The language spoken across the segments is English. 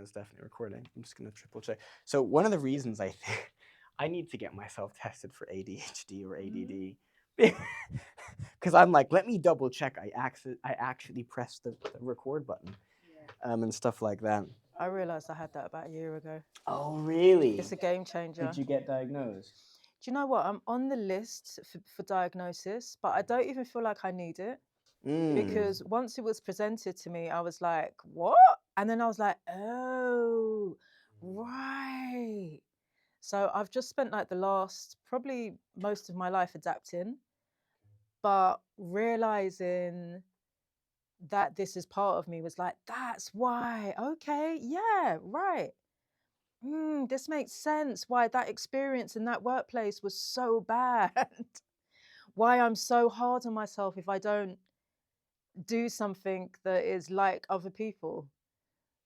is definitely recording. I'm just going to triple check. So one of the reasons I think I need to get myself tested for ADHD or ADD, because I'm like, let me double check. I actually pressed the record button, and stuff like that. I realised I had that about a year ago. Oh, really? It's a game changer. Did you get diagnosed? Do you know what? I'm on the list for diagnosis, but I don't even feel like I need it. Because once it was presented to me, I was like, what? And then I was like, oh, right. So I've just spent like the last, probably most of my life adapting, but realizing that this is part of me was like, that's why. Okay, yeah, right. This makes sense why that experience in that workplace was so bad. Why I'm so hard on myself if I don't do something that is like other people.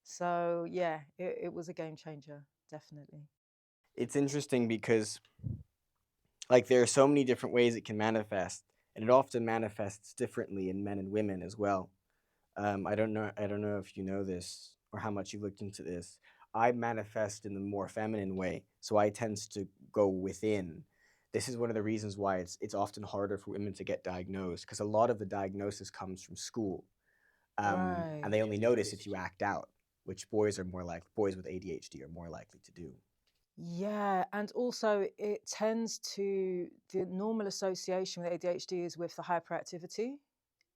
So yeah, it was a game changer, definitely. It's interesting because like there are so many different ways it can manifest, and it often manifests differently in men and women as well. I don't know. I don't know if you know this or how much you've looked into this. I manifest in the more feminine way, so I tend to go within. This is one of the reasons why it's often harder for women to get diagnosed because a lot of the diagnosis comes from school, Right. and they only notice if you act out, which boys with ADHD are more likely to do. Yeah, and also it tends to the normal association with ADHD is with the hyperactivity,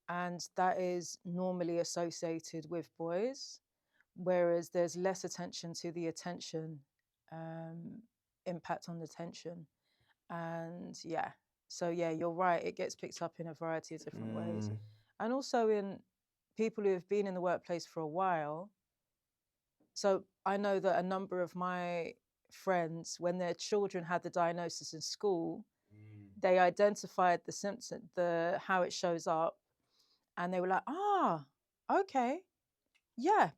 and that is normally associated with boys, whereas there's less attention to the attention, um, impact on the attention. And yeah, so yeah, you're right, it gets picked up in a variety of different ways. And also in people who have been in the workplace for a while. So I know that a number of my friends, when their children had the diagnosis in school, they identified the symptom, the how it shows up, and they were like, okay, yeah.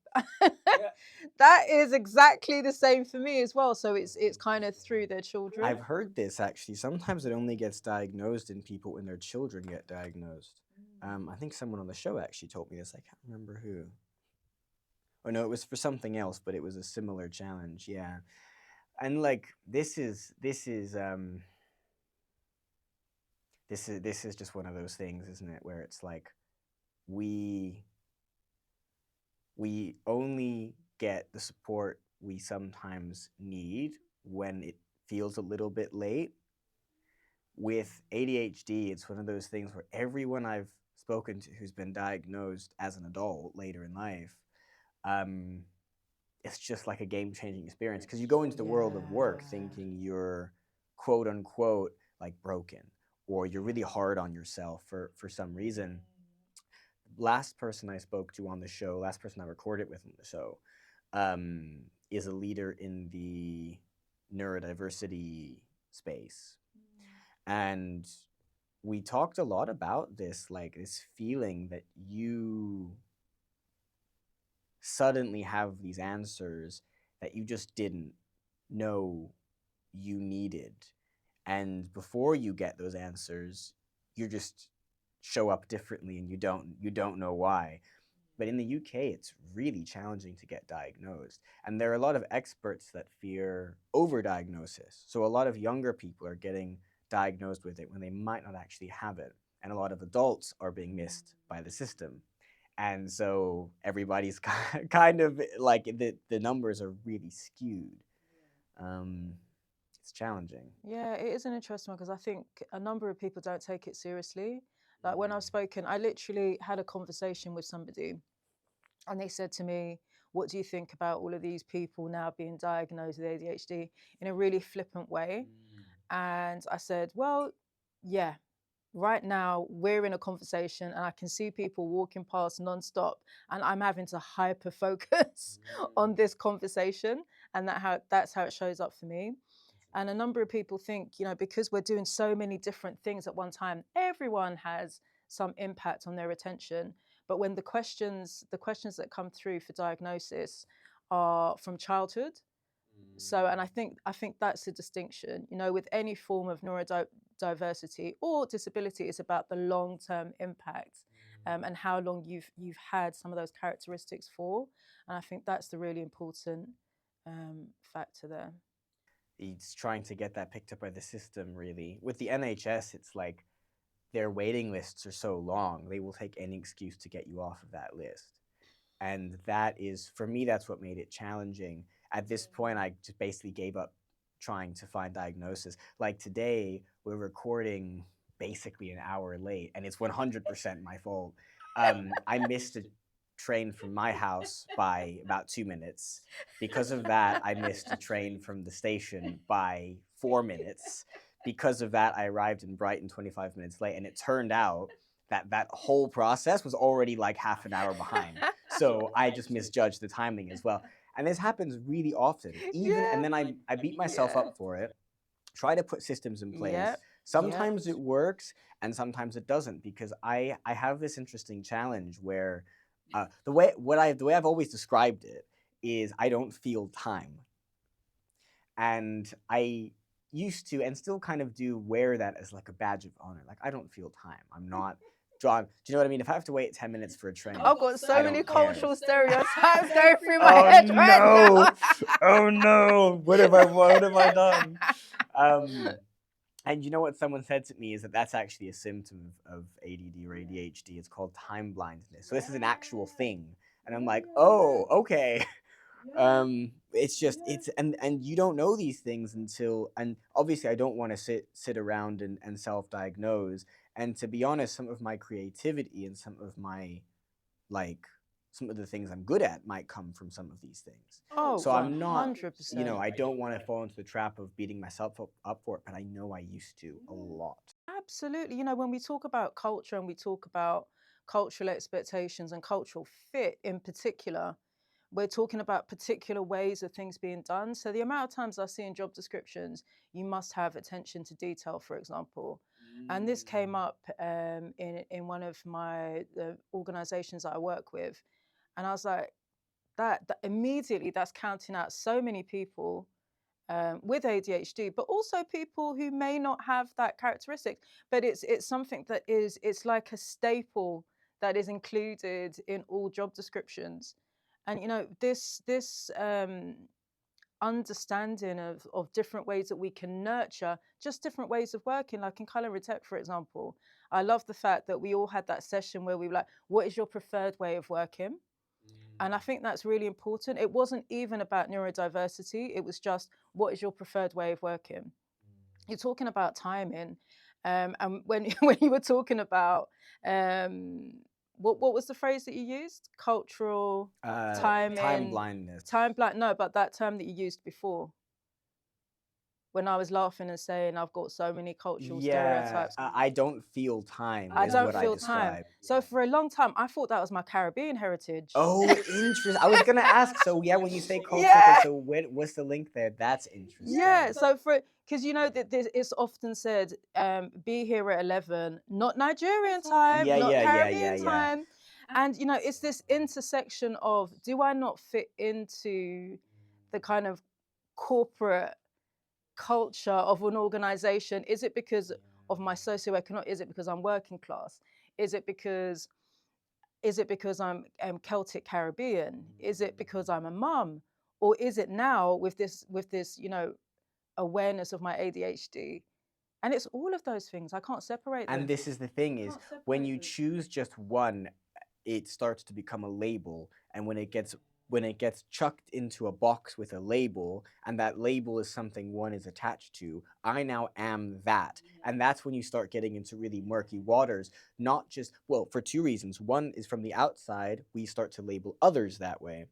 That is exactly the same for me as well. So it's kind of through their children. I've heard this actually. Sometimes it only gets diagnosed in people when their children get diagnosed. I think someone on the show actually told me this. I can't remember who. Oh no, it was for something else, but it was a similar challenge. Yeah, and like this is just one of those things, isn't it? Where it's like we we only get the support we sometimes need when it feels a little bit late. With ADHD, it's one of those things where everyone I've spoken to who's been diagnosed as an adult later in life, um, it's just like a game changing experience because you go into the world of work thinking you're quote unquote like broken or you're really hard on yourself for some reason. Last person I spoke to on the show, last person I recorded with on the show, is a leader in the neurodiversity space. And we talked a lot about this, like this feeling that you suddenly have these answers that you just didn't know you needed. And before you get those answers, you just show up differently and you don't know why. But in the UK, it's really challenging to get diagnosed. And there are a lot of experts that fear overdiagnosis. So a lot of younger people are getting diagnosed with it when they might not actually have it. And a lot of adults are being missed by the system. And so everybody's kind of like the numbers are really skewed. Um, it's challenging. Yeah, it is an interesting one because I think a number of people don't take it seriously. Like when I've spoken, I literally had a conversation with somebody and they said to me, what do you think about all of these people now being diagnosed with ADHD in a really flippant way? And I said, well, yeah, right now we're in a conversation and I can see people walking past nonstop and I'm having to hyper focus on this conversation. And that's how it shows up for me. And a number of people think, because we're doing so many different things at one time, everyone has some impact on their attention. But when the questions that come through for diagnosis are from childhood. So, and I think that's the distinction, with any form of neurodiversity or disability, it's about the long-term impact and how long you've had some of those characteristics for. And I think that's the really important factor there. It's trying to get that picked up by the system, really. With the NHS, it's like their waiting lists are so long, they will take any excuse to get you off of that list. And that is, for me, that's what made it challenging. At this point, I just basically gave up trying to find diagnosis. Like today, we're recording basically an hour late, and it's 100% my fault. I missed a train from my house by about 2 minutes. Because of that, I missed a train from the station by 4 minutes. Because of that, I arrived in Brighton 25 minutes late, and it turned out that whole process was already like half an hour behind. So I just misjudged the timing as well. And this happens really often. And then I beat myself up for it, try to put systems in place. Yep. Sometimes it works and sometimes it doesn't, because I have this interesting challenge where the way I've always described it is I don't feel time. And I used to, and still kind of do, wear that as like a badge of honor. Like, I don't feel time. I'm not John. Do you know what I mean? If I have to wait 10 minutes for a train, I've got so I many don't care. cultural stereotypes going through my head right now. Oh no! What have I done? And you know what someone said to me is that that's actually a symptom of ADD or ADHD. It's called time blindness. So this is an actual thing, and I'm like, oh, okay. And you don't know these things until, and obviously I don't want to sit around and self-diagnose. And to be honest, some of my creativity and some of my, like, some of the things I'm good at might come from some of these things. Oh, so I'm not, 100%. I don't want to fall into the trap of beating myself up for it, but I know I used to a lot. Absolutely. When we talk about culture and we talk about cultural expectations and cultural fit in particular, we're talking about particular ways of things being done. So the amount of times I see in job descriptions, you must have attention to detail, for example. And this came up in one of the organizations that I work with. And I was like, that immediately that's counting out so many people with ADHD, but also people who may not have that characteristic. But it's something that it's like a staple that is included in all job descriptions. And this understanding of different ways that we can nurture just different ways of working, like in culinary tech, for example. I love the fact that we all had that session where we were like, what is your preferred way of working? And I think that's really important. It wasn't even about neurodiversity. It was just, what is your preferred way of working? You're talking about timing. And when you were talking about, what was the phrase that you used? Cultural timing. Time blindness. No, but that term that you used before. When I was laughing and saying I've got so many cultural stereotypes. I don't feel time. I don't feel time. So for a long time, I thought that was my Caribbean heritage. Oh, interesting. I was gonna ask. So yeah, when you say culture, so what's the link there? That's interesting. Yeah. So because that it's often said, be here at 11, not Nigerian time, not Caribbean time. And it's this intersection of, do I not fit into the kind of corporate culture of an organization? Is it because of my socioeconomic? Is it because I'm working class? Is it because I'm Celtic Caribbean? Is it because I'm a mum? Or is it now with this awareness of my ADHD? And it's all of those things. I can't separate them. And this is the thing, is when you choose just one, it starts to become a label. And when it gets chucked into a box with a label, and that label is something one is attached to, I now am that. And that's when you start getting into really murky waters, not just, well, for two reasons. One is, from the outside, we start to label others that way,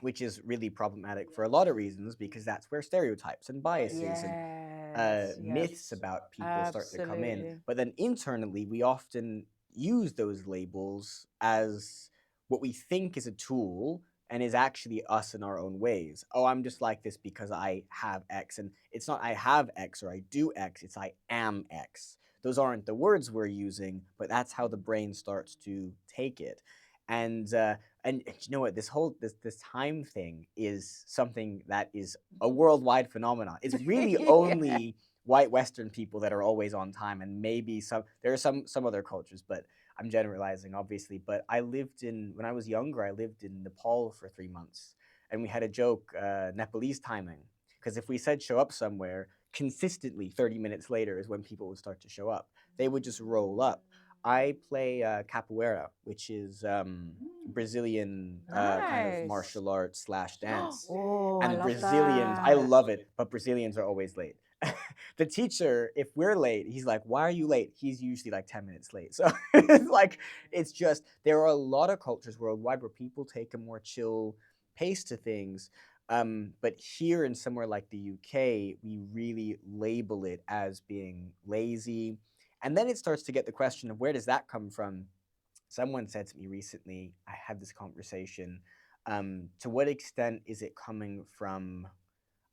which is really problematic for a lot of reasons, because that's where stereotypes and biases and myths about people start to come in. But then internally, we often use those labels as what we think is a tool, and is actually us in our own ways. Oh, I'm just like this because I have X. And it's not I have X or I do X, it's I am X. Those aren't the words we're using, but that's how the brain starts to take it. And you know what, this time thing is something that is a worldwide phenomenon. It's really only white Western people that are always on time, and maybe there are some other cultures, but I'm generalizing, obviously, but when I was younger, I lived in Nepal for 3 months. And we had a joke, Nepalese timing. Because if we said show up somewhere, consistently 30 minutes later is when people would start to show up. They would just roll up. I play capoeira, which is Brazilian kind of Nice. martial arts slash dance. Oh, I And love Brazilians, I that. love it, but Brazilians are always late. The teacher, if we're late, he's like, "Why are you late?" He's usually like 10 minutes late. So it's like, it's just, there are a lot of cultures worldwide where people take a more chill pace to things. But here in somewhere like the UK, we really label it as being lazy. And then it starts to get the question of where does that come from? Someone said to me recently, I had this conversation, to what extent is it coming from,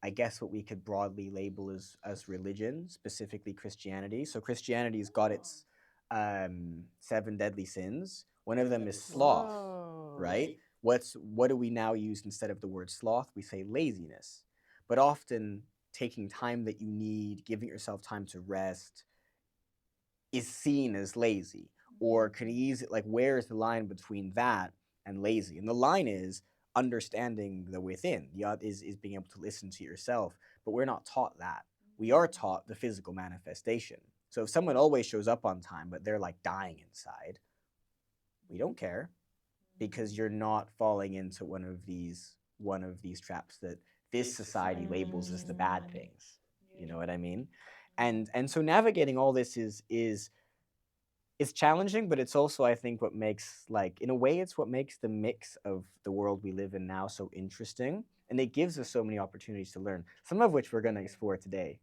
I guess, what we could broadly label as religion, specifically Christianity. So Christianity's got its seven deadly sins. One of them is sloth, Whoa. right? What do we now use instead of the word sloth? We say laziness. But often taking time that you need, giving yourself time to rest, is seen as lazy, or can easily, like, where is the line between that and lazy? And the line is understanding the within, is being able to listen to yourself. But we're not taught that. We are taught the physical manifestation. So if someone always shows up on time but they're like dying inside, we don't care, because you're not falling into one of these traps that this society labels as the bad things. You know what I mean? And so navigating all this is it's challenging, but it's also, I think, what makes, like, in a way, it's what makes the mix of the world we live in now so interesting, and it gives us so many opportunities to learn, some of which we're going to explore today.